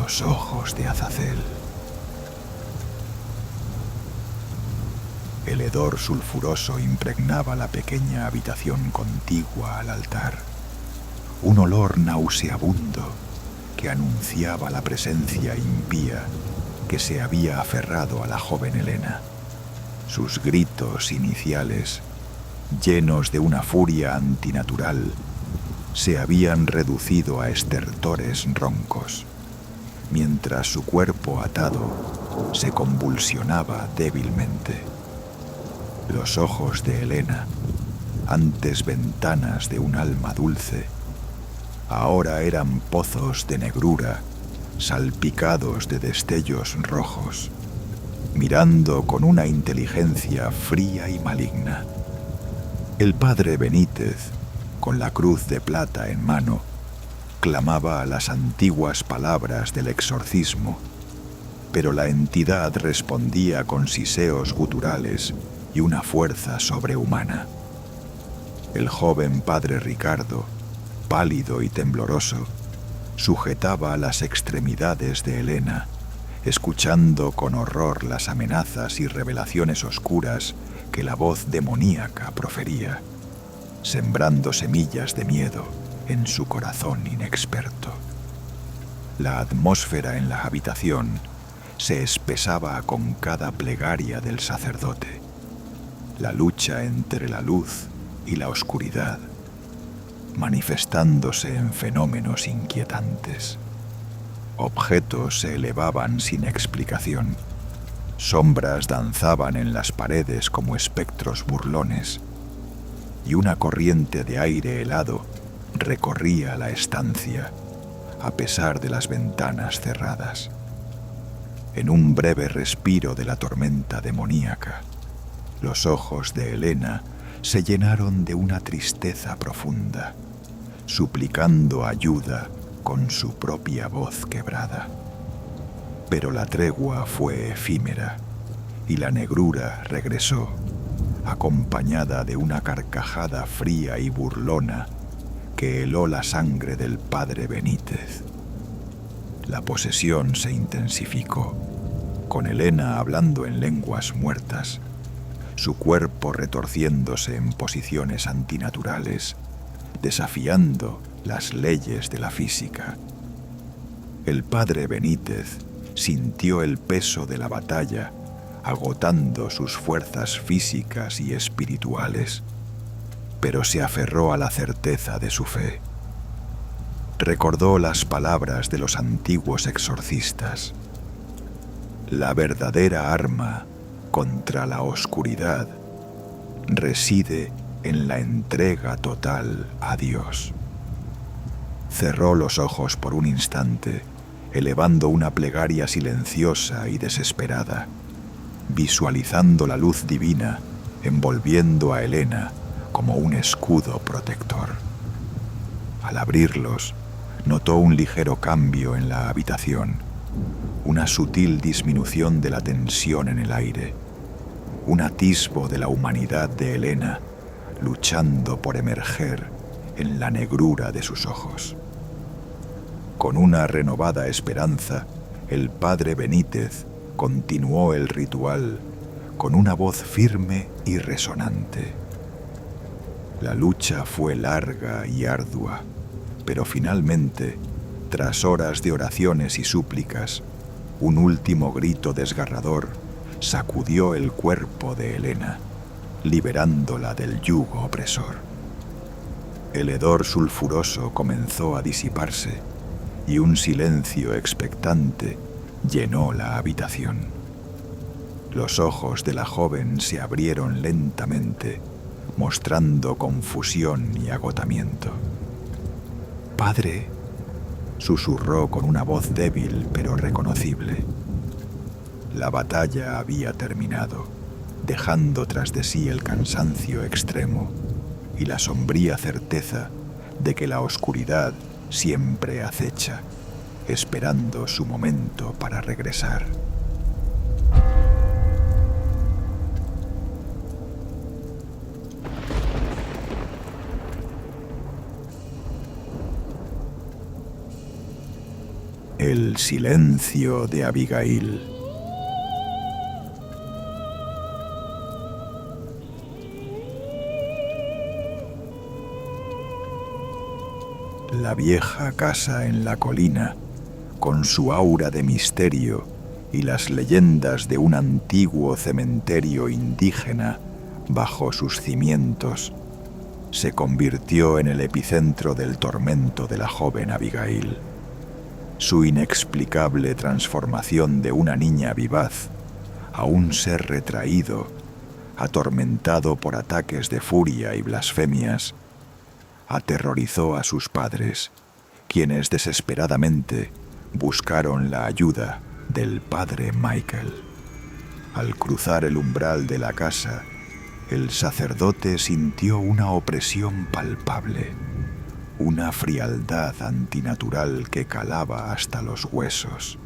Los ojos de Azazel. El hedor sulfuroso impregnaba la pequeña habitación contigua al altar. Un olor nauseabundo que anunciaba la presencia impía que se había aferrado a la joven Helena. Sus gritos iniciales, llenos de una furia antinatural, se habían reducido a estertores roncos, mientras su cuerpo atado se convulsionaba débilmente. Los ojos de Helena, antes ventanas de un alma dulce, ahora eran pozos de negrura salpicados de destellos rojos, mirando con una inteligencia fría y maligna. El padre Benítez, con la cruz de plata en mano, clamaba las antiguas palabras del exorcismo, pero la entidad respondía con siseos guturales y una fuerza sobrehumana. El joven padre Ricardo, pálido y tembloroso, sujetaba las extremidades de Helena, escuchando con horror las amenazas y revelaciones oscuras que la voz demoníaca profería, sembrando semillas de miedo en su corazón inexperto. La atmósfera en la habitación se espesaba con cada plegaria del sacerdote. La lucha entre la luz y la oscuridad, manifestándose en fenómenos inquietantes. Objetos se elevaban sin explicación. Sombras danzaban en las paredes como espectros burlones, y una corriente de aire helado recorría la estancia, a pesar de las ventanas cerradas. En un breve respiro de la tormenta demoníaca, los ojos de Helena se llenaron de una tristeza profunda, suplicando ayuda con su propia voz quebrada. Pero la tregua fue efímera y la negrura regresó, acompañada de una carcajada fría y burlona que heló la sangre del padre Benítez. La posesión se intensificó, con Helena hablando en lenguas muertas, su cuerpo retorciéndose en posiciones antinaturales, desafiando las leyes de la física. El padre Benítez sintió el peso de la batalla, agotando sus fuerzas físicas y espirituales, pero se aferró a la certeza de su fe. Recordó las palabras de los antiguos exorcistas: la verdadera arma contra la oscuridad reside en la entrega total a Dios. Cerró los ojos por un instante, elevando una plegaria silenciosa y desesperada, visualizando la luz divina envolviendo a Helena como un escudo protector. Al abrirlos, notó un ligero cambio en la habitación, una sutil disminución de la tensión en el aire, un atisbo de la humanidad de Helena luchando por emerger en la negrura de sus ojos. Con una renovada esperanza, el padre Benítez continuó el ritual con una voz firme y resonante. La lucha fue larga y ardua, pero finalmente, tras horas de oraciones y súplicas, un último grito desgarrador sacudió el cuerpo de Helena, liberándola del yugo opresor. El hedor sulfuroso comenzó a disiparse y un silencio expectante llenó la habitación. Los ojos de la joven se abrieron lentamente, mostrando confusión y agotamiento. «Padre», susurró con una voz débil pero reconocible. La batalla había terminado, dejando tras de sí el cansancio extremo y la sombría certeza de que la oscuridad siempre acecha, esperando su momento para regresar. El silencio de Abigail. La vieja casa en la colina, con su aura de misterio y las leyendas de un antiguo cementerio indígena bajo sus cimientos, se convirtió en el epicentro del tormento de la joven Abigail. Su inexplicable transformación de una niña vivaz a un ser retraído, atormentado por ataques de furia y blasfemias, aterrorizó a sus padres, quienes desesperadamente buscaron la ayuda del padre Michael. Al cruzar el umbral de la casa, el sacerdote sintió una opresión palpable, una frialdad antinatural que calaba hasta los huesos.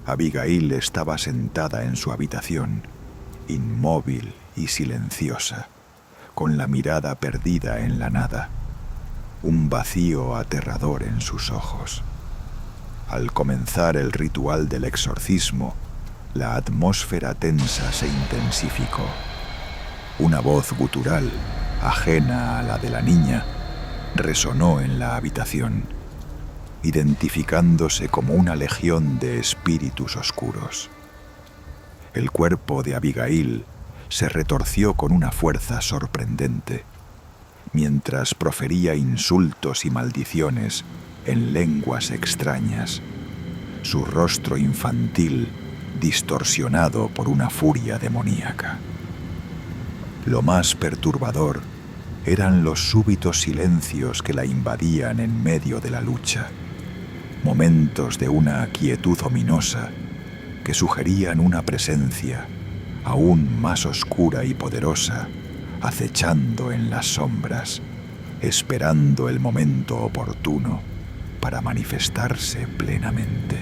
Abigail estaba sentada en su habitación, inmóvil y silenciosa, con la mirada perdida en la nada, un vacío aterrador en sus ojos. Al comenzar el ritual del exorcismo, la atmósfera tensa se intensificó. Una voz gutural, ajena a la de la niña, resonó en la habitación, identificándose como una legión de espíritus oscuros. El cuerpo de Abigail se retorció con una fuerza sorprendente, mientras profería insultos y maldiciones en lenguas extrañas, su rostro infantil distorsionado por una furia demoníaca. Lo más perturbador eran los súbitos silencios que la invadían en medio de la lucha, momentos de una quietud ominosa que sugerían una presencia aún más oscura y poderosa, acechando en las sombras, esperando el momento oportuno para manifestarse plenamente.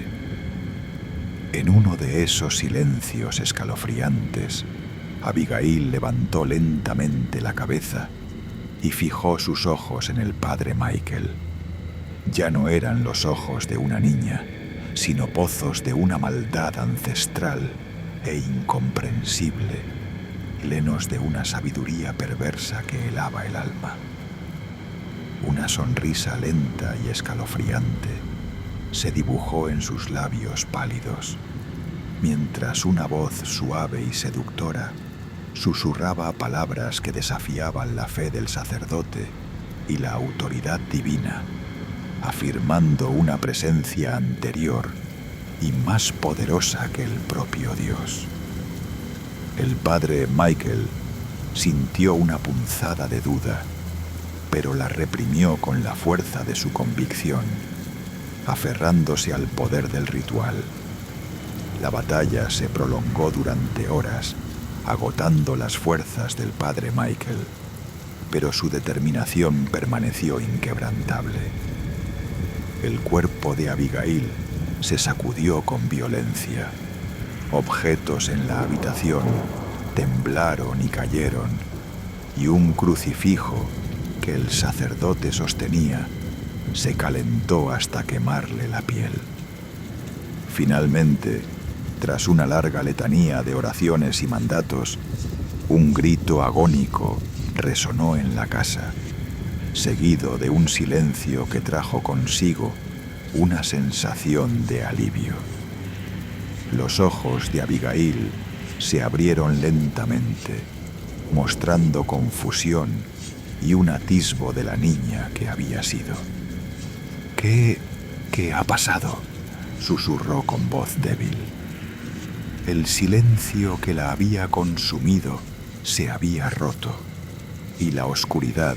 En uno de esos silencios escalofriantes, Abigail levantó lentamente la cabeza y fijó sus ojos en el padre Michael. Ya no eran los ojos de una niña, sino pozos de una maldad ancestral e incomprensible, llenos de una sabiduría perversa que helaba el alma. Una sonrisa lenta y escalofriante se dibujó en sus labios pálidos, mientras una voz suave y seductora susurraba palabras que desafiaban la fe del sacerdote y la autoridad divina, afirmando una presencia anterior y más poderosa que el propio Dios. El padre Michael sintió una punzada de duda, pero la reprimió con la fuerza de su convicción, aferrándose al poder del ritual. La batalla se prolongó durante horas, agotando las fuerzas del padre Michael, pero su determinación permaneció inquebrantable. El cuerpo de Abigail se sacudió con violencia. Objetos en la habitación temblaron y cayeron, y un crucifijo que el sacerdote sostenía se calentó hasta quemarle la piel. Finalmente, tras una larga letanía de oraciones y mandatos, un grito agónico resonó en la casa, seguido de un silencio que trajo consigo una sensación de alivio. Los ojos de Abigail se abrieron lentamente, mostrando confusión y un atisbo de la niña que había sido. ¿Qué ha pasado?, susurró con voz débil. El silencio que la había consumido se había roto, y la oscuridad,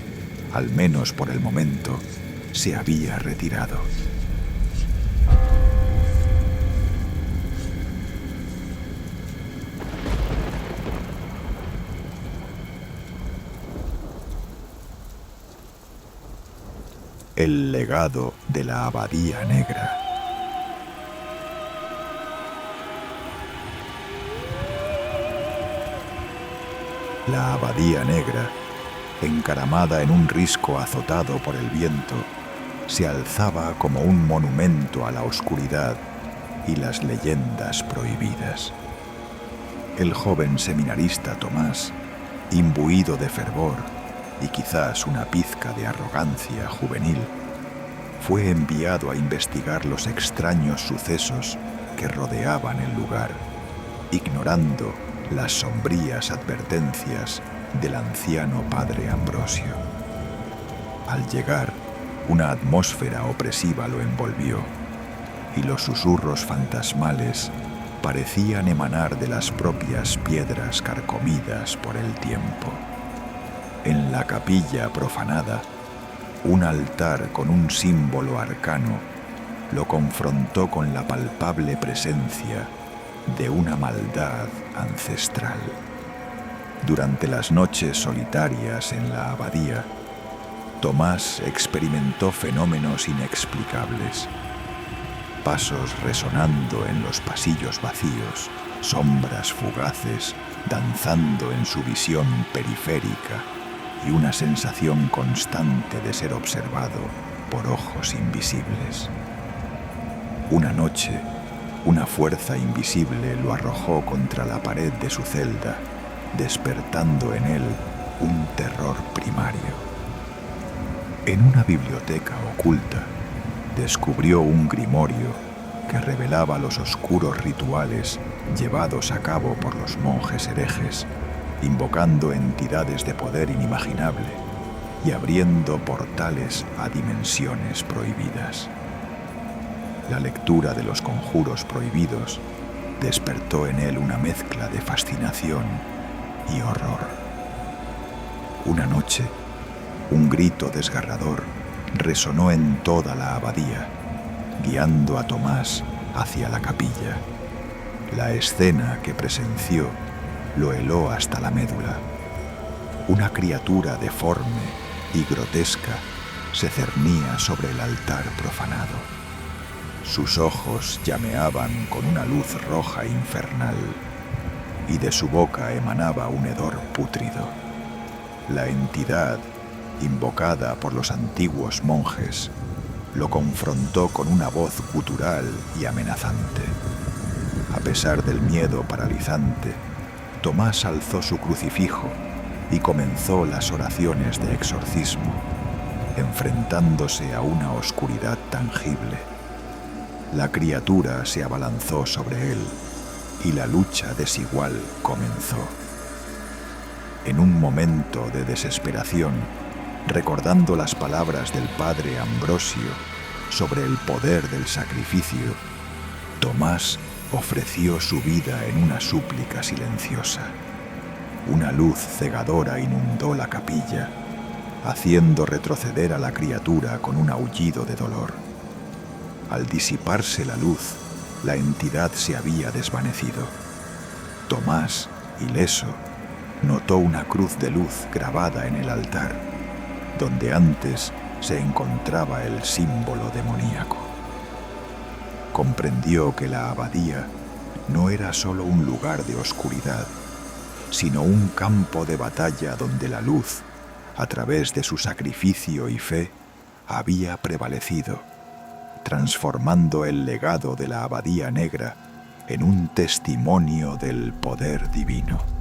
al menos por el momento, se había retirado. El legado de la Abadía Negra. La Abadía Negra, encaramada en un risco azotado por el viento, se alzaba como un monumento a la oscuridad y las leyendas prohibidas. El joven seminarista Tomás, imbuido de fervor y quizás una pizca de arrogancia juvenil, fue enviado a investigar los extraños sucesos que rodeaban el lugar, ignorando las sombrías advertencias del anciano padre Ambrosio. Al llegar, una atmósfera opresiva lo envolvió, y los susurros fantasmales parecían emanar de las propias piedras carcomidas por el tiempo. En la capilla profanada, un altar con un símbolo arcano lo confrontó con la palpable presencia de una maldad ancestral. Durante las noches solitarias en la abadía, Tomás experimentó fenómenos inexplicables. Pasos resonando en los pasillos vacíos, sombras fugaces danzando en su visión periférica y una sensación constante de ser observado por ojos invisibles. Una noche, una fuerza invisible lo arrojó contra la pared de su celda, despertando en él un terror primario. En una biblioteca oculta, descubrió un grimorio que revelaba los oscuros rituales llevados a cabo por los monjes herejes, invocando entidades de poder inimaginable y abriendo portales a dimensiones prohibidas. La lectura de los conjuros prohibidos despertó en él una mezcla de fascinación y horror. Una noche, un grito desgarrador resonó en toda la abadía, guiando a Tomás hacia la capilla. La escena que presenció lo heló hasta la médula. Una criatura deforme y grotesca se cernía sobre el altar profanado. Sus ojos llameaban con una luz roja infernal y de su boca emanaba un hedor pútrido. La entidad, invocada por los antiguos monjes, lo confrontó con una voz gutural y amenazante. A pesar del miedo paralizante, Tomás alzó su crucifijo y comenzó las oraciones de exorcismo, enfrentándose a una oscuridad tangible. La criatura se abalanzó sobre él y la lucha desigual comenzó. En un momento de desesperación, recordando las palabras del padre Ambrosio sobre el poder del sacrificio, Tomás ofreció su vida en una súplica silenciosa. Una luz cegadora inundó la capilla, haciendo retroceder a la criatura con un aullido de dolor. Al disiparse la luz, la entidad se había desvanecido. Tomás, ileso, notó una cruz de luz grabada en el altar, donde antes se encontraba el símbolo demoníaco. Comprendió que la abadía no era solo un lugar de oscuridad, sino un campo de batalla donde la luz, a través de su sacrificio y fe, había prevalecido, transformando el legado de la Abadía Negra en un testimonio del poder divino.